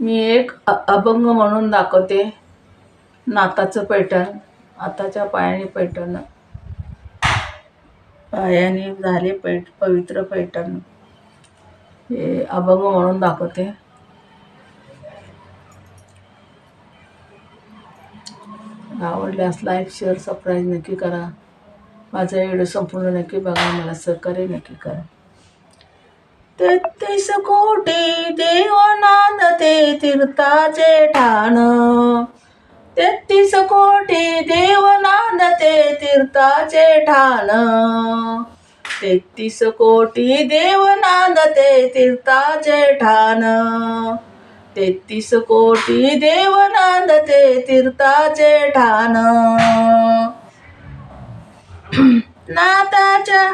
मी एक अभंग म्हणून दाखवते. नाताचं पैठण, आताच्या पायाने पैठण, पायाने झाले पवित्र पैठण. हे अभंग म्हणून दाखवते. आवडल्यास लाईक, शेअर, सबस्क्राईब नक्की करा. माझा व्हिडिओ संपूर्ण नक्की बघा. मला सहकार्य नक्की करा. 33 कोटी देव नांदते तीर्थाचे ठाण. 33 कोटी देव नांदते तीर्थाचे ठाण. 33 कोटी देव नांदते तीर्थाचे ठाण. 33 कोटी देव नांदते तीर्थाचे ठाण. नाताच्या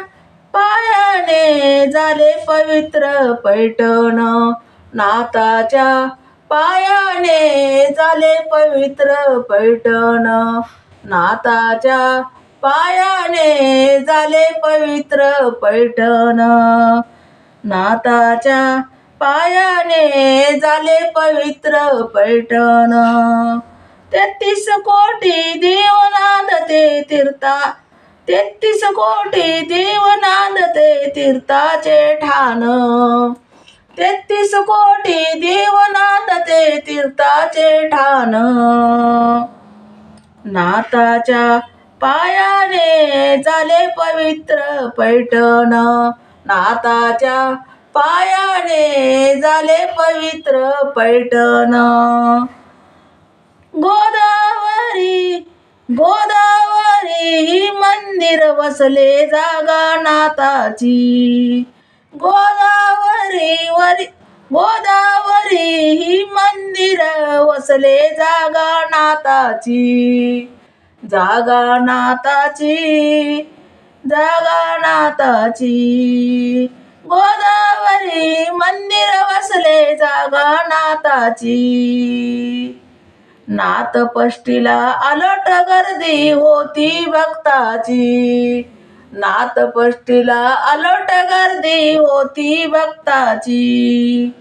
पायाने झाले पवित्र पैठण. नाताच्या पायाने झाले पवित्र पैठण. नाताच्या पायाने झाले पवित्र पैठण. नाताच्या पायाने झाले पवित्र पैठण. 33 कोटी देव नांदते तीर्था. 33 कोटी देव नांदते तीर्थाचे ठाण. 33 कोटी देव नांदते तीर्थाचे ठाण. नाताच्या पायाने झाले पवित्र पैठण. नाताच्या पायाने झाले पवित्र पैठण. गोदावरी ही मंदिर वसले जागा नाताची. गोदावरी ही मंदिर वसले जागा नाताची. जागा नाताची, जागा नाताची. गोदावरी मंदिर वसले जागा नाताची. नाथपष्टीला अलट गर्दी होती भक्ताची. नाथपष्टीला अलट गर्दी होती भक्ताची.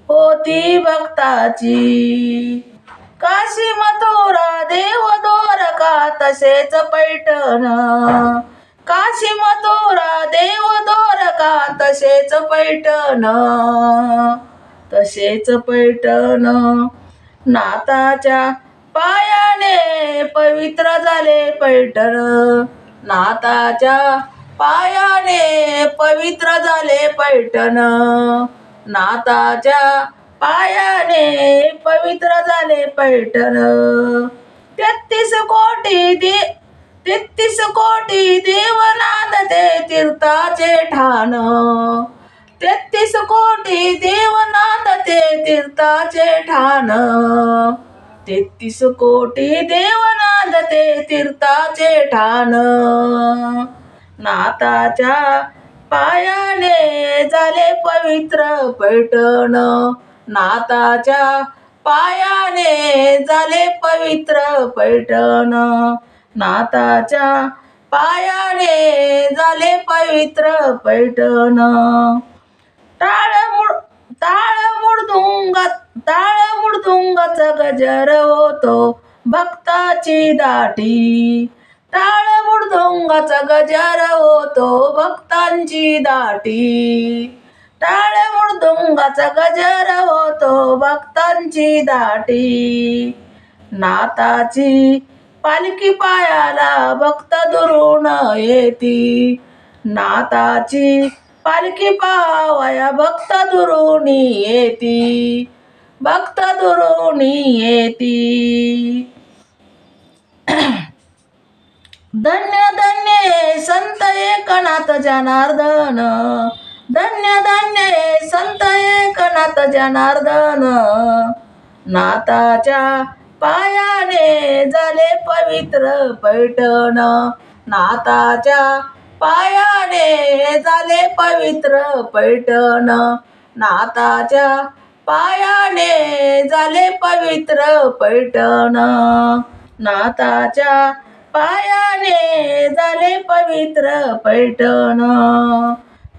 होती भक्ताची. काशी मथुरा देव द्वारका तसेच पैठण. काशी मथुरा देव द्वारका तसेच पैठण. तसेच पैठण. नाताच्या पायाने पवित्र झाले पैठण. नाताच्या पायाने पवित्र झाले पैठण. नाताच्या पायाने पवित्र झाले पैठण. 33 कोटी देव नांदते तीर्थाचे ठाण. 33 कोटी देव नांदते तीर्थाचे ठाण. 33 कोटी देव नांदते तीर्थाचे ठाण. नाताच्या पायाने झाले पवित्र पैठण. नाताच्या पायाने झाले पवित्र पैठण. नाताच्या पायाने झाले पवित्र पैठण. टाळ मृदुंगाचा गजर होतो भक्ताची दाटी. टाळ मृदुंगाचा गजर होतो भक्तांची दाटी. टाळ मृदुंगाचा गजर होतो भक्तांची दाटी. नाताची पालखी पायाला भक्त दुरून येती. नाताची पालखी पावया भक्त दुरून येती. भक्त दुरून येती. धन्य धन्य संत एकनाथ जनार्दन. धन्य धन्य संत एकनाथ जनार्दन. नाताच्या पायाने झाले पवित्र पैठण. नाताच्या पायाने झाले पवित्र पैठण. नाताच्या पायाने झाले पवित्र पैठण. नाताच्या पायाने झाले पवित्र पैठण.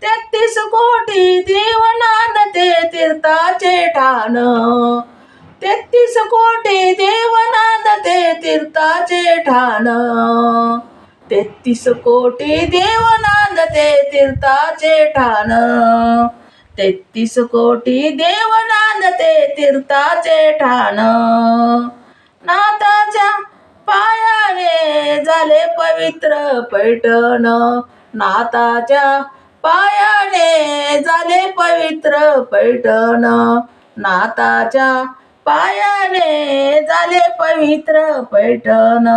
33 कोटी देव नांदते तीर्थाचे ठाण 33 कोटी देव नांदते तीर्थाचे ठाण 33 कोटी देव नांदते तीर्थाचे ठाण 33 कोटी देव नांदते तीर्थाचे ठाण नाथाच्या पायाने झाले पवित्र पैठण नाथाच्या पायाने झाले पवित्र पैठण नाथाच्या पायाने झाले पवित्र पैठण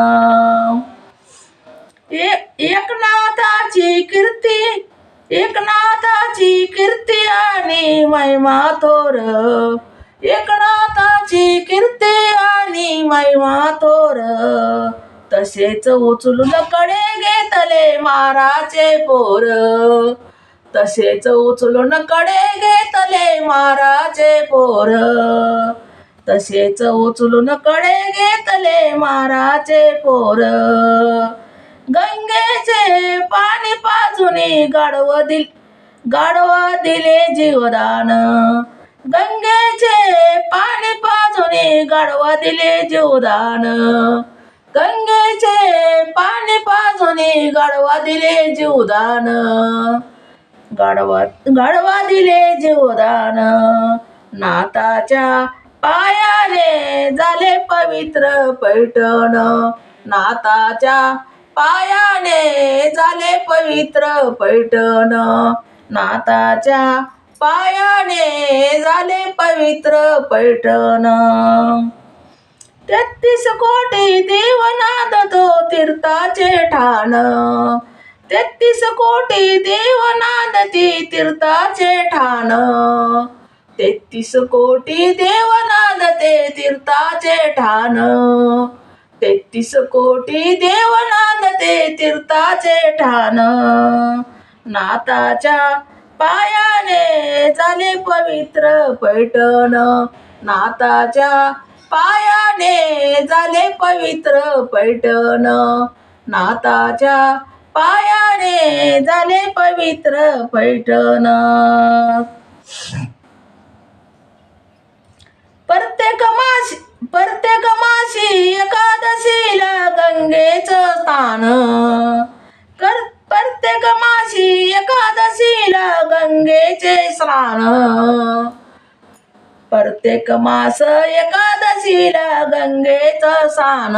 एकनाथाची कीर्ती आणि महिमा थोर एकनाथाची कीर्ती आणि महिमा थोर तसेच उचलून कडे घेतले माराचे पोर तसेच उचलून कडे घेतले माराचे पोर तसेच उचलून कडे घेतले माराचे पोर गंगेचे पाणी पाजुनी गाढवा दिले जीवदान गंगेचे पाणी पाजुनी गाढवा दिले जीवदान गंगेचे पाणी पाजुनी गाढवा दिले जीवदान गाढवा दिले जीवदान नाथाच्या पायाने झाले पवित्र पैठण नाथाच्या पायाने झाले पवित्र पैठण नाथाच्या पायाने झाले पवित्र पैठण 33 कोटी देव नांदतो तीर्थाचे ठाण 33 कोटी देव नांदती तीर्थाचे ठाण 33 कोटी देव नांदते तीर्थाचे ठाण 33 कोटी देव नांदते तीर्थाचे ठाण नाथाच्या पायाने झाले पवित्र पैठण नाथाच्या पायाने झाले पवित्र पैठण नाथाच्या पायाने झाले पवित्र पैठण प्रत्येक मासी एकादशीला गंगेचं स्थान प्रत्येक मासी एकादशीला गंगेचे स्नान प्रत्येक मास एकादशीला गंगेचं स्नान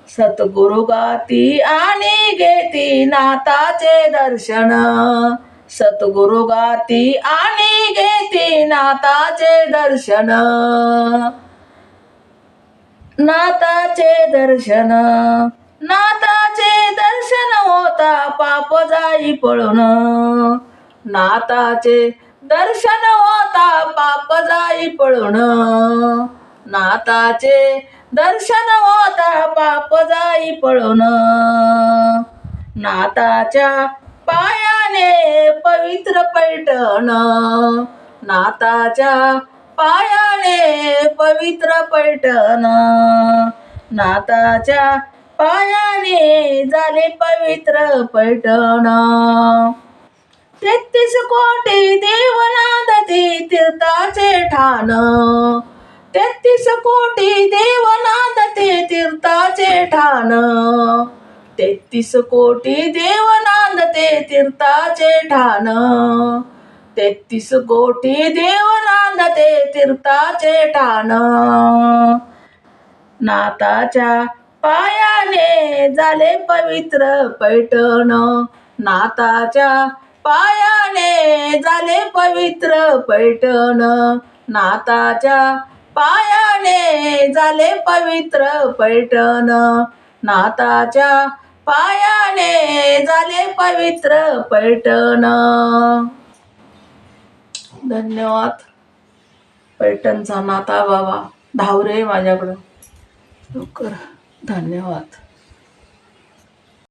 सद्गुरु गाती आणि घेती नाथाचे दर्शन सद्गुरु गाती आणि घेती नाथाचे दर्शन नाथाचे दर्शन होता पाप जाई पळून नाथाचे दर्शन होता पाप जाई पळून नाथाचे दर्शन होता पाप जाई पळून नाथाच्या पायाने पवित्र पैठण नाथाच्या पायाने पवित्र पैठण नाथाच्या पायाने झाले पवित्र पैठण 33 कोटी देव नांदती तीर्थाचे ठाण 33 कोटी देव नांदते तीर्थाचे ठाण 33 कोटी देव नांदते तीर्थाचे ठाण 33 कोटी देव नांदते तीर्थाचे ठाण नाथाच्या पायाने झाले पवित्र पैठण नाथाच्या पायाने झाले पवित्र पैठण नाथाच्या पायाने झाले पवित्र पैठण नाथाच्या पायाने झाले पवित्र पैठण धन्यवाद. पैठणचा नाथा बाबा धाव रे माझ्याकडं लवकर. धन्यवाद.